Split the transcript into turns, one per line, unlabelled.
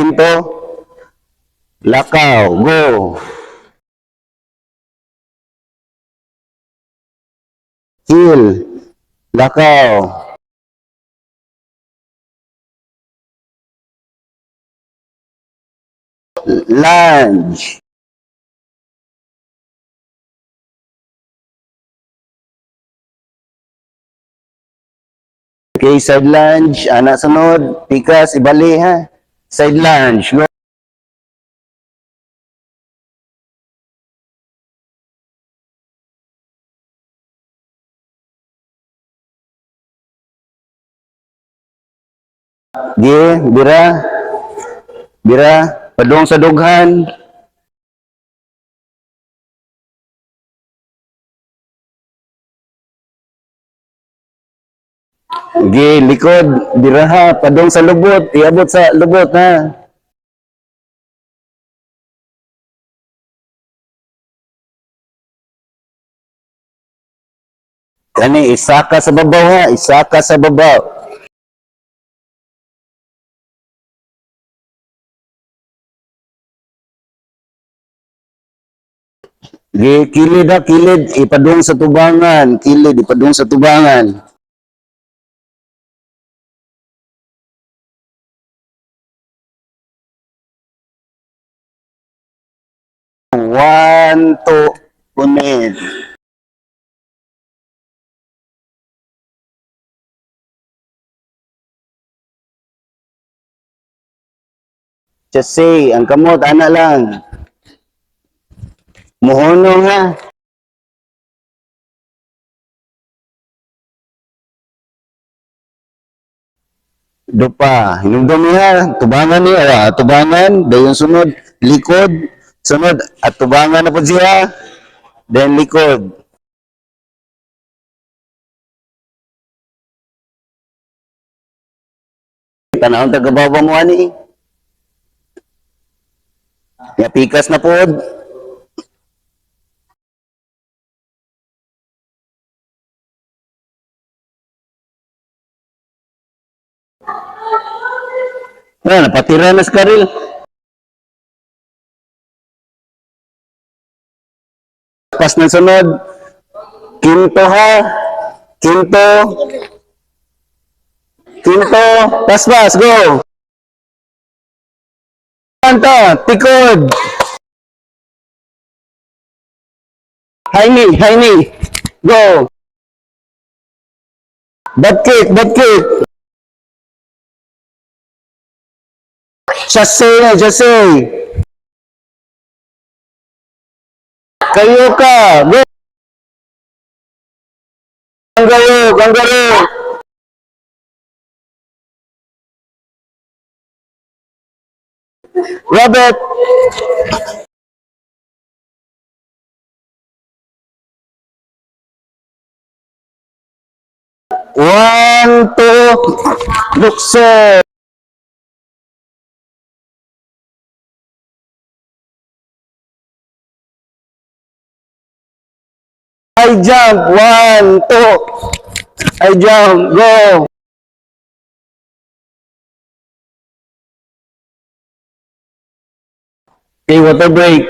Kinto, lakaw, go. Kill, lakaw. Lunge. Okay, side lunge. Anak sunod. Pikas, ibali ha. Side lunge. Go. Gi, bira. Bira. Padung sa dughan. Gi, likod. Bira ha. Padung sa lubot. Iabot sa lubot ha. Kani, isaka sa babaw ha. Isaka sa babaw. Gi, kilid ha. Kilid. Ipadung sa tubangan. Kilid. Ipadung sa tubangan. One, two, punit. Just say, ang kamot, ana lang. Muhunong ha. Dupa. Hinugdom niya. Tubangan niya. Tubangan. Dayon sunod. Likod. Sunod. At tubangan na po siya. Then likod. Tanahon tagabawa mo ani. Ya pikas na po. Napatira na sa karil. Pas na sunod. Kinto ha. Kinto. Kinto. Pas. Go. Kanto. Tikod. High knee. Go. Butt kick. Just say. Kayo ka. Go. Kangaroo. Robert. One, two, bukso. I jump. One, two. I jump. Go. Okay, water break.